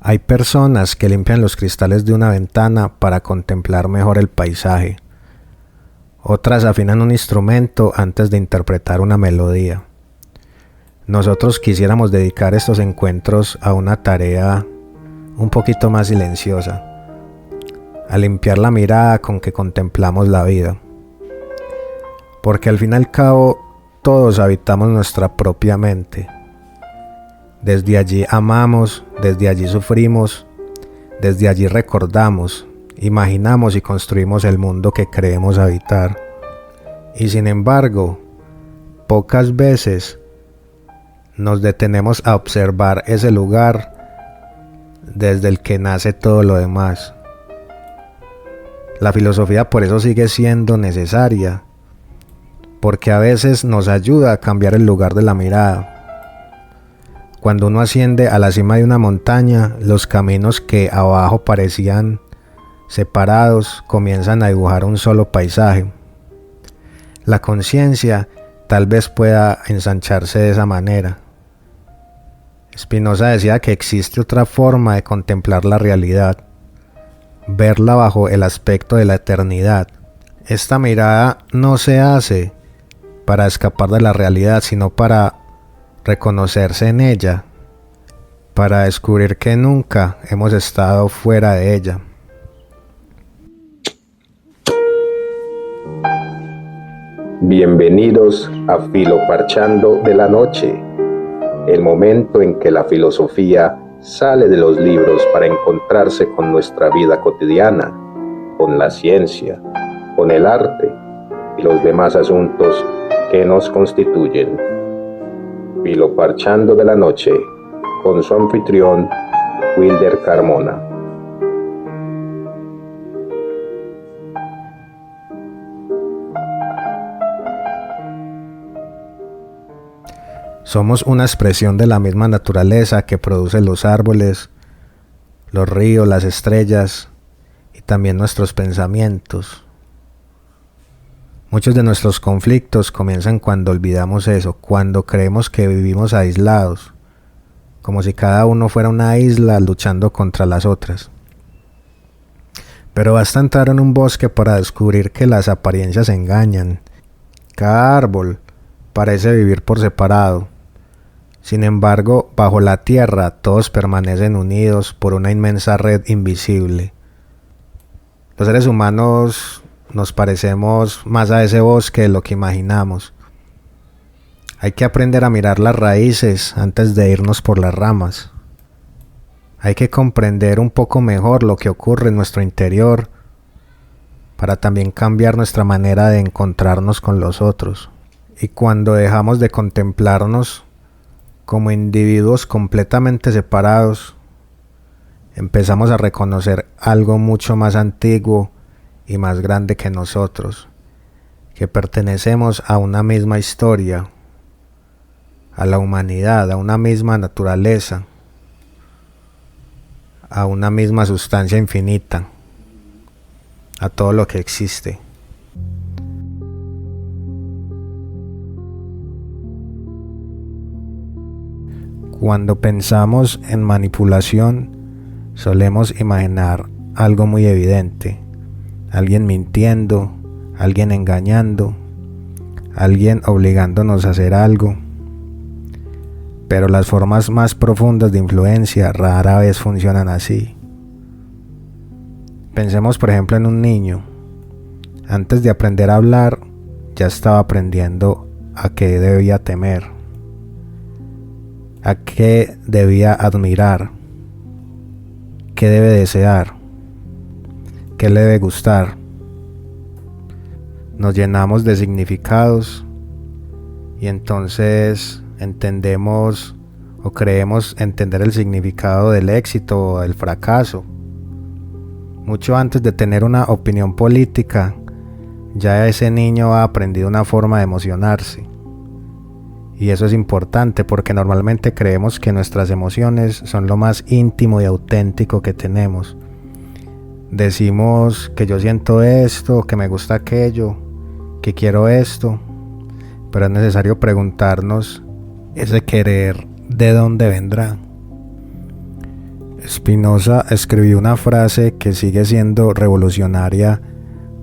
Hay personas que limpian los cristales de una ventana para contemplar mejor el paisaje. Otras afinan un instrumento antes de interpretar una melodía. Nosotros quisiéramos dedicar estos encuentros a una tarea un poquito más silenciosa, a limpiar la mirada con que contemplamos la vida. Porque al fin y al cabo, todos habitamos nuestra propia mente. Desde allí amamos, desde allí sufrimos, desde allí recordamos, imaginamos y construimos el mundo que creemos habitar. Y sin embargo, pocas veces nos detenemos a observar ese lugar desde el que nace todo lo demás. La filosofía por eso sigue siendo necesaria, porque a veces nos ayuda a cambiar el lugar de la mirada. Cuando uno asciende a la cima de una montaña, los caminos que abajo parecían separados comienzan a dibujar un solo paisaje. La conciencia tal vez pueda ensancharse de esa manera. Spinoza decía que existe otra forma de contemplar la realidad, verla bajo el aspecto de la eternidad. Esta mirada no se hace para escapar de la realidad, sino para reconocerse en ella, para descubrir que nunca hemos estado fuera de ella. Bienvenidos a Filoparchando de la Noche, el momento en que la filosofía sale de los libros para encontrarse con nuestra vida cotidiana, con la ciencia, con el arte y los demás asuntos que nos constituyen. Filoparchando de la Noche, con su anfitrión, Wilder Carmona. Somos una expresión de la misma naturaleza que produce los árboles, los ríos, las estrellas y también nuestros pensamientos. Muchos de nuestros conflictos comienzan cuando olvidamos eso, cuando creemos que vivimos aislados, como si cada uno fuera una isla luchando contra las otras. Pero basta entrar en un bosque para descubrir que las apariencias engañan. Cada árbol parece vivir por separado. Sin embargo, bajo la tierra todos permanecen unidos por una inmensa red invisible. Los seres humanos nos parecemos más a ese bosque de lo que imaginamos. Hay que aprender a mirar las raíces antes de irnos por las ramas. Hay que comprender un poco mejor lo que ocurre en nuestro interior para también cambiar nuestra manera de encontrarnos con los otros. Y cuando dejamos de contemplarnos como individuos completamente separados, empezamos a reconocer algo mucho más antiguo y más grande que nosotros, que pertenecemos a una misma historia, a la humanidad, a una misma naturaleza, a una misma sustancia infinita, a todo lo que existe. Cuando pensamos en manipulación, solemos imaginar algo muy evidente: alguien mintiendo, alguien engañando, alguien obligándonos a hacer algo. Pero las formas más profundas de influencia rara vez funcionan así. Pensemos por ejemplo en un niño. Antes de aprender a hablar, ya estaba aprendiendo a qué debía temer, a qué debía admirar, qué debe desear, qué le debe gustar. Nos llenamos de significados y entonces entendemos o creemos entender el significado del éxito o del fracaso. Mucho antes de tener una opinión política, ya ese niño ha aprendido una forma de emocionarse. Y eso es importante porque normalmente creemos que nuestras emociones son lo más íntimo y auténtico que tenemos. Decimos que yo siento esto, que me gusta aquello, que quiero esto, pero es necesario preguntarnos ese querer, ¿de dónde vendrá? Spinoza escribió una frase que sigue siendo revolucionaria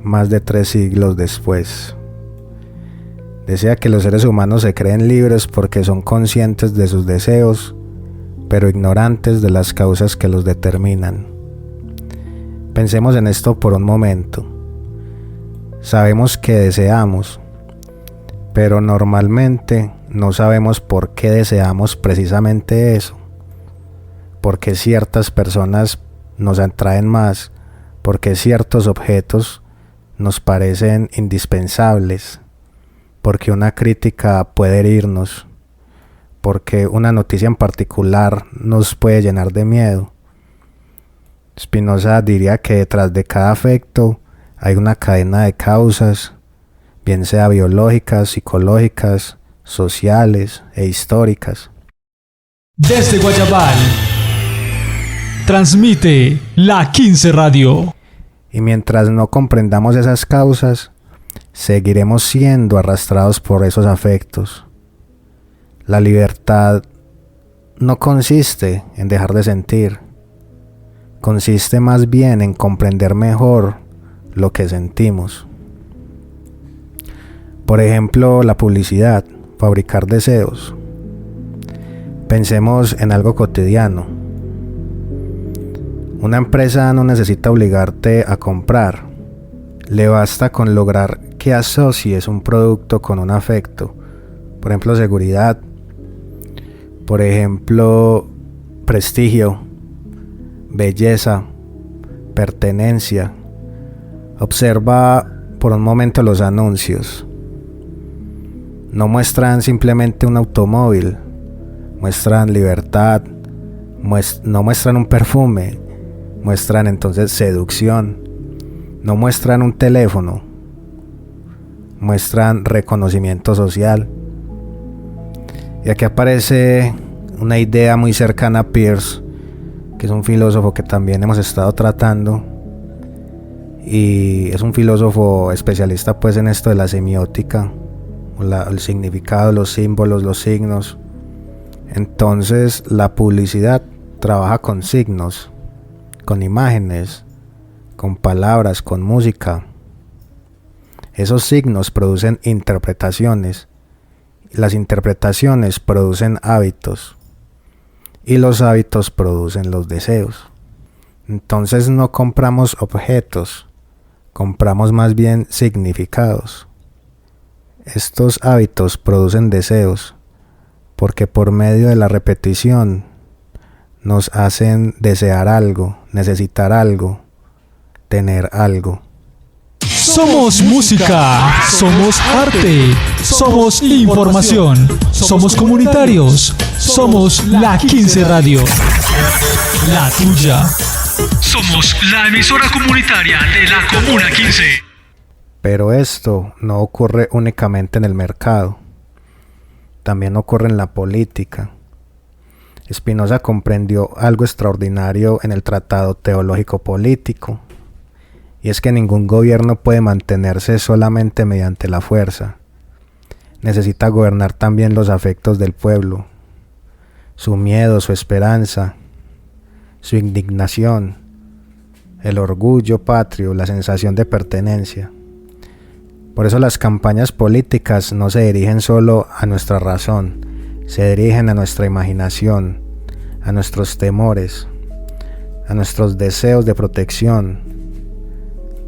más de 3 siglos después. Decía que los seres humanos se creen libres porque son conscientes de sus deseos, pero ignorantes de las causas que los determinan. Pensemos en esto por un momento. Sabemos que deseamos, pero normalmente no sabemos por qué deseamos precisamente eso. Porque ciertas personas nos atraen más, porque ciertos objetos nos parecen indispensables, porque una crítica puede herirnos, porque una noticia en particular nos puede llenar de miedo. Spinoza diría que detrás de cada afecto hay una cadena de causas, bien sea biológicas, psicológicas, sociales e históricas. Desde Guayabal transmite La 15 Radio. Y mientras no comprendamos esas causas, seguiremos siendo arrastrados por esos afectos. La libertad no consiste en dejar de sentir, consiste más bien en comprender mejor lo que sentimos. Por ejemplo, la publicidad, fabricar deseos. Pensemos en algo cotidiano. Una empresa no necesita obligarte a comprar, le basta con lograr que asocies un producto con un afecto, por ejemplo seguridad, por ejemplo prestigio, belleza, pertenencia. Observa por un momento los anuncios. No muestran simplemente un automóvil, muestran libertad, no muestran un perfume, muestran entonces seducción. No muestran un teléfono, muestran reconocimiento social. Y aquí aparece una idea muy cercana a Peirce, que es un filósofo que también hemos estado tratando, y es un filósofo especialista pues en esto de la semiótica, el significado, los símbolos, los signos. Entonces la publicidad trabaja con signos, con imágenes, con palabras, con música. Esos signos producen interpretaciones, las interpretaciones producen hábitos, y los hábitos producen los deseos. Entonces no compramos objetos, compramos más bien significados. Estos hábitos producen deseos, porque por medio de la repetición nos hacen desear algo, necesitar algo, tener algo. Somos música, somos arte, somos información, somos comunitarios, somos La 15 Radio, la tuya. Somos la emisora comunitaria de la Comuna 15. Pero esto no ocurre únicamente en el mercado, también ocurre en la política. Spinoza comprendió algo extraordinario en el Tratado Teológico Político, y es que ningún gobierno puede mantenerse solamente mediante la fuerza. Necesita gobernar también los afectos del pueblo, su miedo, su esperanza, su indignación, el orgullo patrio, la sensación de pertenencia. Por eso las campañas políticas no se dirigen solo a nuestra razón, se dirigen a nuestra imaginación, a nuestros temores, a nuestros deseos de protección,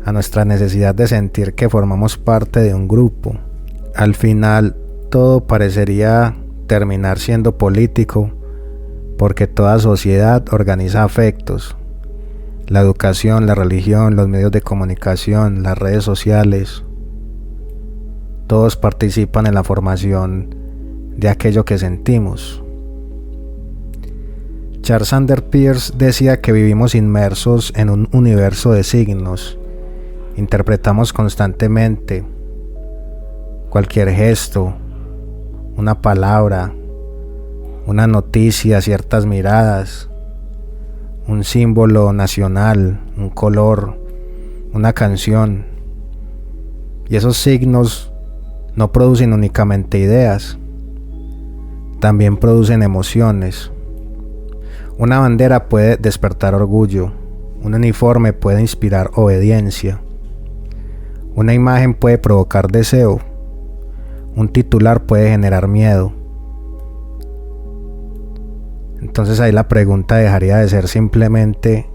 a nuestra necesidad de sentir que formamos parte de un grupo. Al final, todo parecería terminar siendo político, porque toda sociedad organiza afectos. La educación, la religión, los medios de comunicación, las redes sociales, todos participan en la formación de aquello que sentimos. Charles Sanders Peirce decía que vivimos inmersos en un universo de signos. Interpretamos constantemente cualquier gesto, una palabra, una noticia, ciertas miradas, un símbolo nacional, un color, una canción. Y esos signos no producen únicamente ideas, también producen emociones. Una bandera puede despertar orgullo, un uniforme puede inspirar obediencia, una imagen puede provocar deseo, un titular puede generar miedo. Entonces ahí la pregunta dejaría de ser simplemente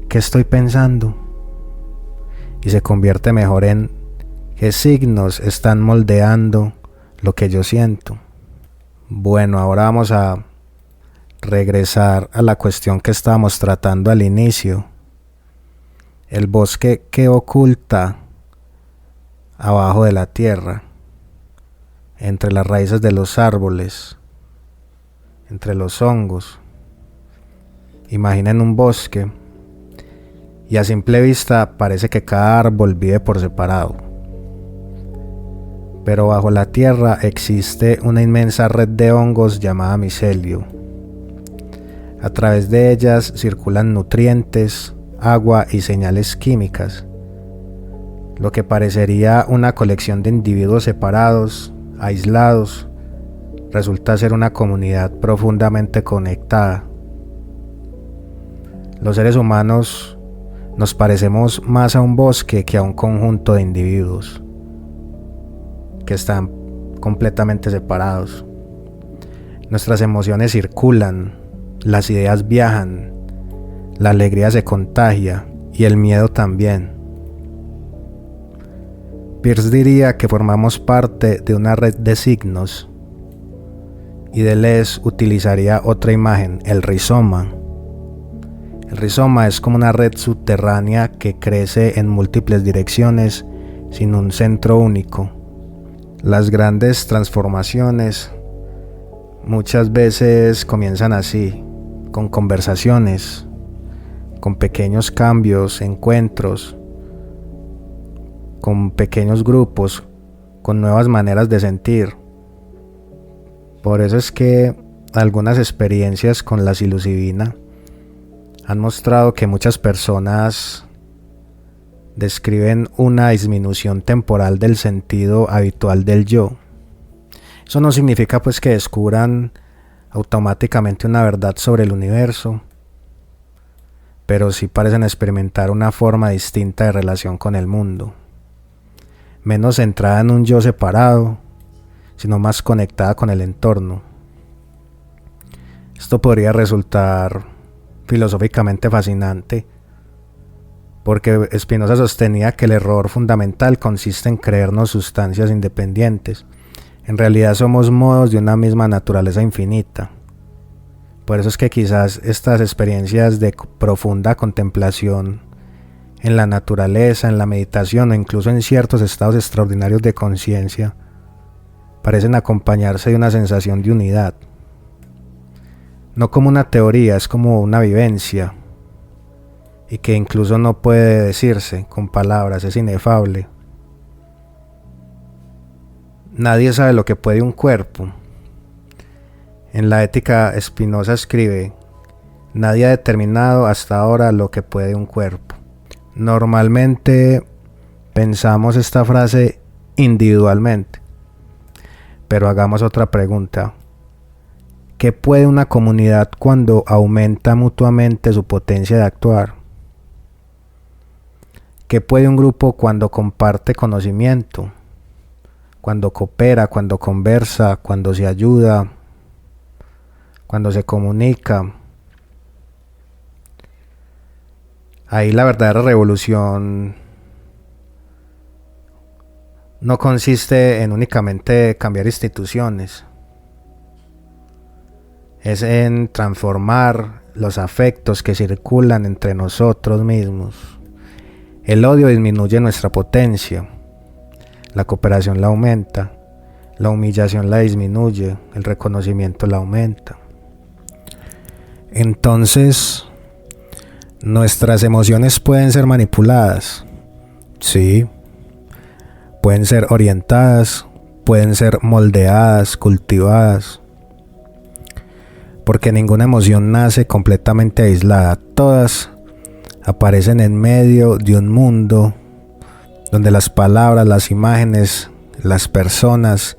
¿qué estoy pensando? Y se convierte mejor en ¿qué signos están moldeando lo que yo siento? Bueno, ahora vamos a regresar a la cuestión que estábamos tratando al inicio. El bosque que oculta abajo de la tierra, entre las raíces de los árboles, entre los hongos. Imaginen un bosque y a simple vista parece que cada árbol vive por separado. Pero bajo la tierra existe una inmensa red de hongos llamada micelio. A través de ellas circulan nutrientes, agua y señales químicas. Lo que parecería una colección de individuos separados, aislados, resulta ser una comunidad profundamente conectada. Los seres humanos nos parecemos más a un bosque que a un conjunto de individuos que están completamente separados. Nuestras emociones circulan, las ideas viajan, la alegría se contagia y el miedo también. Peirce diría que formamos parte de una red de signos, y Deleuze utilizaría otra imagen, el rizoma. El rizoma es como una red subterránea que crece en múltiples direcciones sin un centro único. Las grandes transformaciones muchas veces comienzan así, con conversaciones, con pequeños cambios, encuentros, con pequeños grupos, con nuevas maneras de sentir. Por eso es que algunas experiencias con la psilocibina han mostrado que muchas personas describen una disminución temporal del sentido habitual del yo. Eso no significa pues que descubran automáticamente una verdad sobre el universo, pero sí parecen experimentar una forma distinta de relación con el mundo, menos centrada en un yo separado, sino más conectada con el entorno. Esto podría resultar filosóficamente fascinante, porque Spinoza sostenía que el error fundamental consiste en creernos sustancias independientes. En realidad somos modos de una misma naturaleza infinita. Por eso es que quizás estas experiencias de profunda contemplación en la naturaleza, en la meditación o incluso en ciertos estados extraordinarios de conciencia parecen acompañarse de una sensación de unidad. No como una teoría, es como una vivencia, y que incluso no puede decirse con palabras, es inefable. Nadie sabe lo que puede un cuerpo. En la Ética, Spinoza escribe: nadie ha determinado hasta ahora lo que puede un cuerpo. Normalmente pensamos esta frase individualmente, pero hagamos otra pregunta. ¿Qué puede una comunidad cuando aumenta mutuamente su potencia de actuar? ¿Qué puede un grupo cuando comparte conocimiento? Cuando coopera, cuando conversa, cuando se ayuda, cuando se comunica. Ahí la verdadera revolución no consiste en únicamente cambiar instituciones, es en transformar los afectos que circulan entre nosotros mismos. El odio disminuye nuestra potencia, la cooperación la aumenta, la humillación la disminuye, el reconocimiento la aumenta. Entonces, ¿nuestras emociones pueden ser manipuladas? Sí. Pueden ser orientadas, pueden ser moldeadas, cultivadas. Porque ninguna emoción nace completamente aislada. Todas aparecen en medio de un mundo donde las palabras, las imágenes, las personas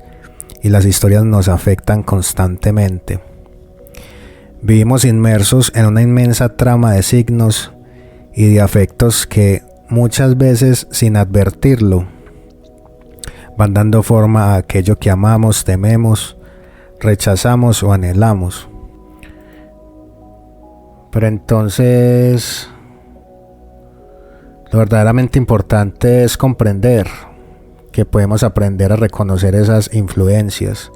y las historias nos afectan constantemente. Vivimos inmersos en una inmensa trama de signos y de afectos que muchas veces, sin advertirlo, van dando forma a aquello que amamos, tememos, rechazamos o anhelamos. Pero entonces, lo verdaderamente importante es comprender que podemos aprender a reconocer esas influencias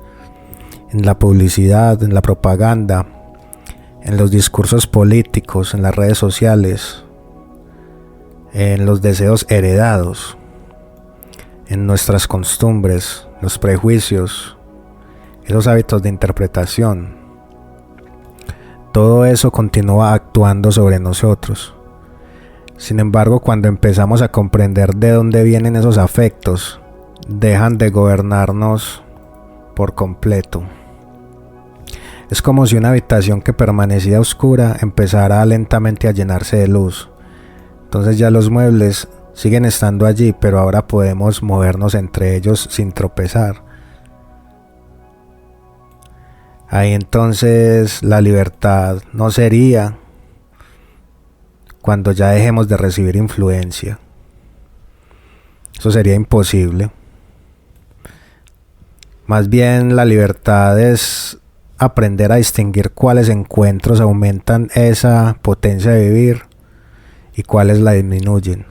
en la publicidad, en la propaganda, en los discursos políticos, en las redes sociales, en los deseos heredados, en nuestras costumbres, los prejuicios, esos hábitos de interpretación. Todo eso continúa actuando sobre nosotros. Sin embargo, cuando empezamos a comprender de dónde vienen esos afectos, dejan de gobernarnos por completo. Es como si una habitación que permanecía oscura empezara lentamente a llenarse de luz. Entonces ya los muebles siguen estando allí, pero ahora podemos movernos entre ellos sin tropezar. Ahí entonces la libertad no sería cuando ya dejemos de recibir influencia. Eso sería imposible. Más bien la libertad es aprender a distinguir cuáles encuentros aumentan esa potencia de vivir y cuáles la disminuyen.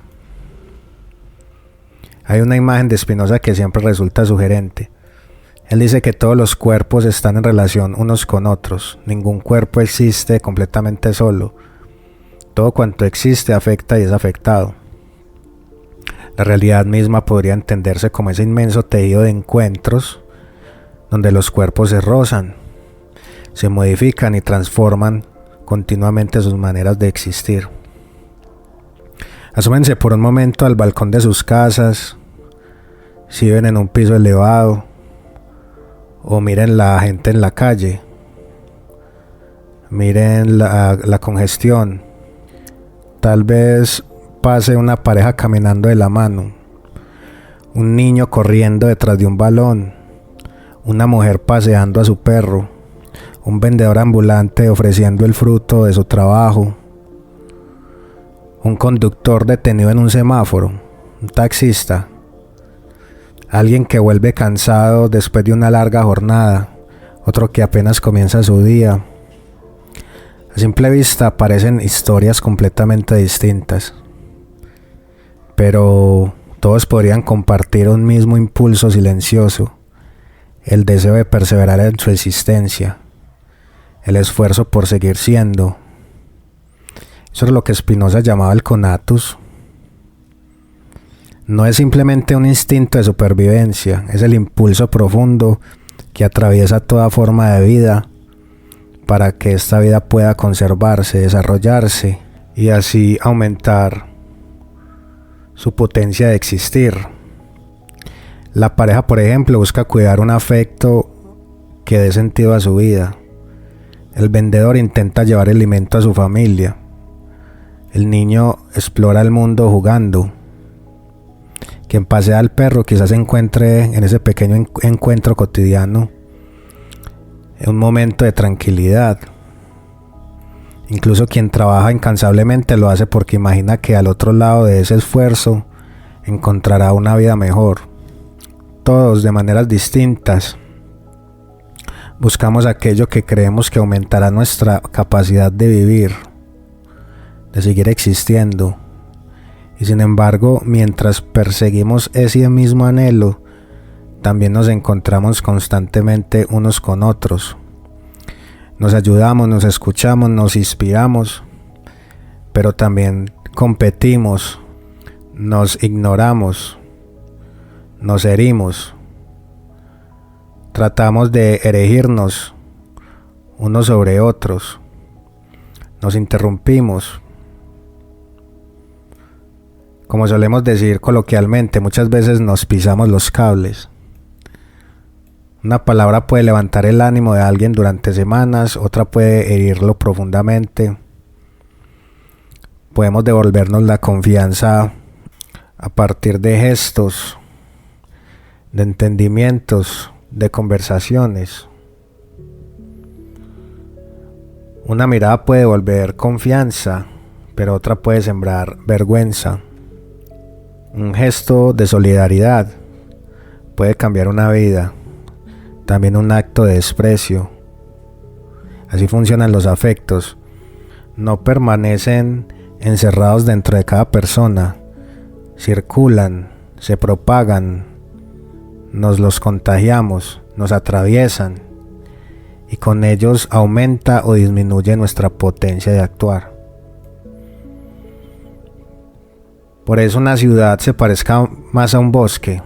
Hay una imagen de Spinoza que siempre resulta sugerente. Él dice que todos los cuerpos están en relación unos con otros. Ningún cuerpo existe completamente solo. Todo cuanto existe afecta y es afectado. La realidad misma podría entenderse como ese inmenso tejido de encuentros donde los cuerpos se rozan, se modifican y transforman continuamente sus maneras de existir. Asómense por un momento al balcón de sus casas, si viven en un piso elevado, o miren la gente en la calle, miren la congestión. Tal vez pase una pareja caminando de la mano, un niño corriendo detrás de un balón, una mujer paseando a su perro, un vendedor ambulante ofreciendo el fruto de su trabajo, un conductor detenido en un semáforo, un taxista, alguien que vuelve cansado después de una larga jornada, otro que apenas comienza su día. A simple vista parecen historias completamente distintas, pero todos podrían compartir un mismo impulso silencioso, el deseo de perseverar en su existencia, el esfuerzo por seguir siendo. Eso es lo que Spinoza llamaba el conatus. No es simplemente un instinto de supervivencia, es el impulso profundo que atraviesa toda forma de vida para que esta vida pueda conservarse, desarrollarse y así aumentar su potencia de existir. La pareja, por ejemplo, busca cuidar un afecto que dé sentido a su vida. El vendedor intenta llevar alimento a su familia. El niño explora el mundo jugando. Quien pasea al perro quizás encuentre en ese pequeño encuentro cotidiano un momento de tranquilidad. Incluso quien trabaja incansablemente lo hace porque imagina que al otro lado de ese esfuerzo encontrará una vida mejor. Todos, de maneras distintas, buscamos aquello que creemos que aumentará nuestra capacidad de vivir, de seguir existiendo. Y sin embargo, mientras perseguimos ese mismo anhelo, también nos encontramos constantemente unos con otros. Nos ayudamos, nos escuchamos, nos inspiramos, pero también competimos, nos ignoramos, nos herimos, tratamos de erigirnos unos sobre otros, nos interrumpimos. Como solemos decir coloquialmente, muchas veces nos pisamos los cables. Una palabra puede levantar el ánimo de alguien durante semanas, otra puede herirlo profundamente. Podemos devolvernos la confianza a partir de gestos, de entendimientos, de conversaciones. Una mirada puede volver confianza, pero otra puede sembrar vergüenza. Un gesto de solidaridad puede cambiar una vida, también un acto de desprecio. Así funcionan los afectos. No permanecen encerrados dentro de cada persona, circulan, se propagan, nos los contagiamos, nos atraviesan y con ellos aumenta o disminuye nuestra potencia de actuar. Por eso una ciudad se parezca más a un bosque,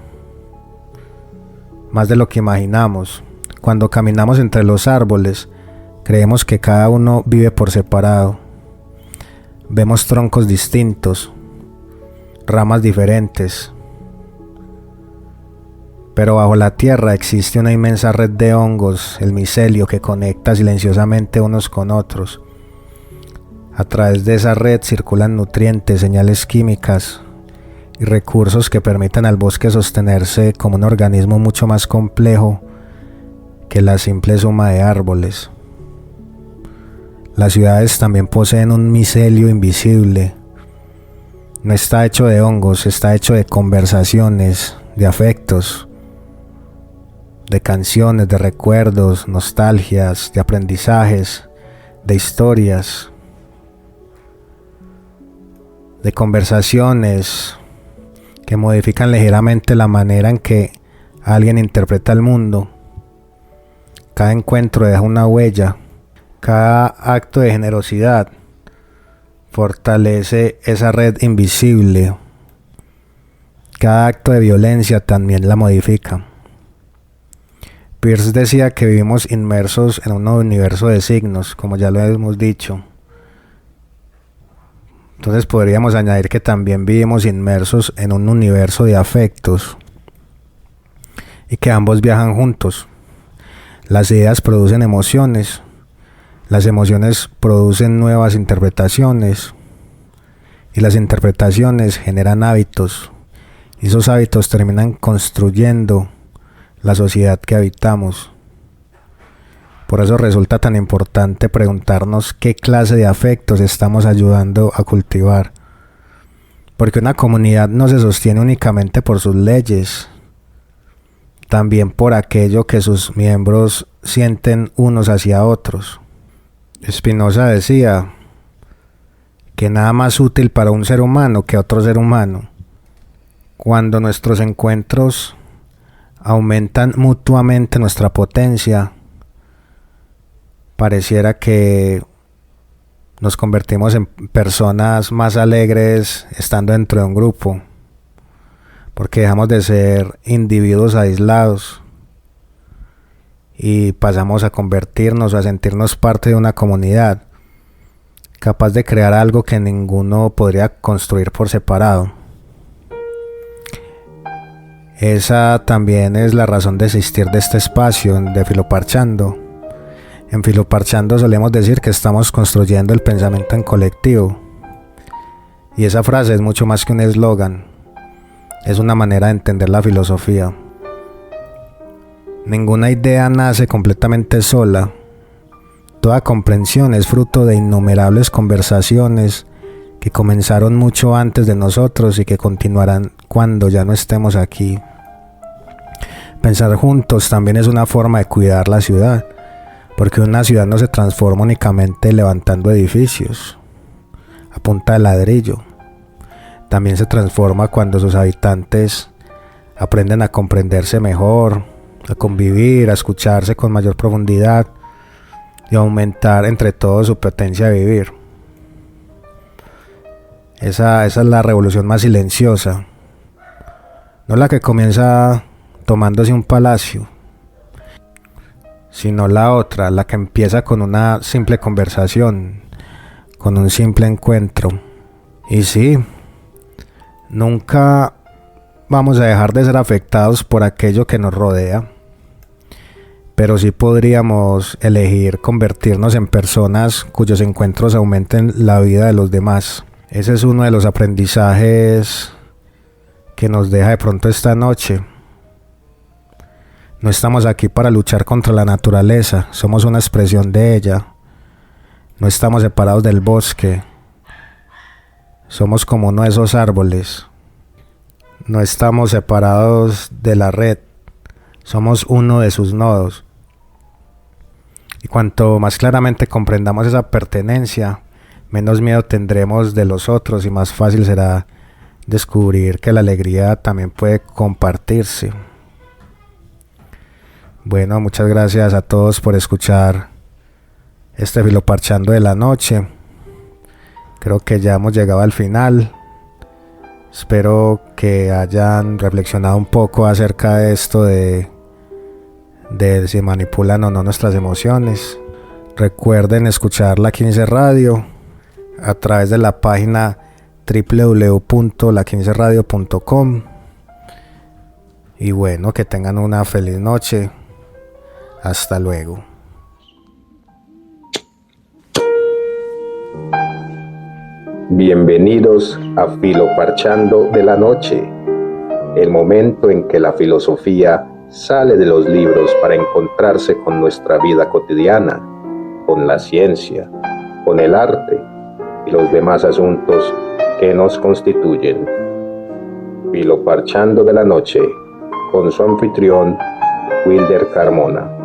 más de lo que imaginamos. Cuando caminamos entre los árboles, creemos que cada uno vive por separado. Vemos troncos distintos, ramas diferentes. Pero bajo la tierra existe una inmensa red de hongos, el micelio, que conecta silenciosamente unos con otros. A través de esa red circulan nutrientes, señales químicas y recursos que permiten al bosque sostenerse como un organismo mucho más complejo que la simple suma de árboles. Las ciudades también poseen un micelio invisible. No está hecho de hongos, está hecho de conversaciones, de afectos, de canciones, de recuerdos, nostalgias, de aprendizajes, de historias, de conversaciones que modifican ligeramente la manera en que alguien interpreta el mundo. Cada encuentro deja una huella. Cada acto de generosidad fortalece esa red invisible. Cada acto de violencia también la modifica. Peirce decía que vivimos inmersos en un universo de signos, como ya lo hemos dicho. Entonces podríamos añadir que también vivimos inmersos en un universo de afectos y que ambos viajan juntos. Las ideas producen emociones. Las emociones producen nuevas interpretaciones y las interpretaciones generan hábitos y esos hábitos terminan construyendo la sociedad que habitamos. Por eso resulta tan importante preguntarnos qué clase de afectos estamos ayudando a cultivar, porque una comunidad no se sostiene únicamente por sus leyes, también por aquello que sus miembros sienten unos hacia otros. Spinoza decía que nada más útil para un ser humano que otro ser humano. Cuando nuestros encuentros aumentan mutuamente nuestra potencia, pareciera que nos convertimos en personas más alegres estando dentro de un grupo, porque dejamos de ser individuos aislados y pasamos a convertirnos o a sentirnos parte de una comunidad capaz de crear algo que ninguno podría construir por separado. Esa también es la razón de existir de este espacio de Filoparchando. En Filoparchando solemos decir que estamos construyendo el pensamiento en colectivo, y esa frase es mucho más que un eslogan, es una manera de entender la filosofía. Ninguna idea nace completamente sola. Toda comprensión es fruto de innumerables conversaciones que comenzaron mucho antes de nosotros y que continuarán cuando ya no estemos aquí. Pensar juntos también es una forma de cuidar la ciudad, porque una ciudad no se transforma únicamente levantando edificios a punta de ladrillo. También se transforma cuando sus habitantes aprenden a comprenderse mejor, a convivir, a escucharse con mayor profundidad y a aumentar entre todos su potencia de vivir. Esa es la revolución más silenciosa, no la que comienza tomándose un palacio, sino la otra, la que empieza con una simple conversación, con un simple encuentro. Y sí, nunca vamos a dejar de ser afectados por aquello que nos rodea, pero sí podríamos elegir convertirnos en personas cuyos encuentros aumenten la vida de los demás. Ese es uno de los aprendizajes que nos deja de pronto esta noche. No estamos aquí para luchar contra la naturaleza, somos una expresión de ella. No estamos separados del bosque. Somos como uno de esos árboles. No estamos separados de la red. Somos uno de sus nodos. Y cuanto más claramente comprendamos esa pertenencia, menos miedo tendremos de los otros y más fácil será descubrir que la alegría también puede compartirse. Bueno, muchas gracias a todos por escuchar este Filoparchando de la noche. Creo que ya hemos llegado al final. Espero que hayan reflexionado un poco acerca de esto de si manipulan o no nuestras emociones. Recuerden escuchar La 15 Radio a través de la página www.la15radio.com. Y bueno, que tengan una feliz noche. Hasta luego. Bienvenidos a Filoparchando de la noche, el momento en que la filosofía sale de los libros para encontrarse con nuestra vida cotidiana, con la ciencia, con el arte y los demás asuntos que nos constituyen. Filoparchando de la noche, con su anfitrión, Wilder Carmona.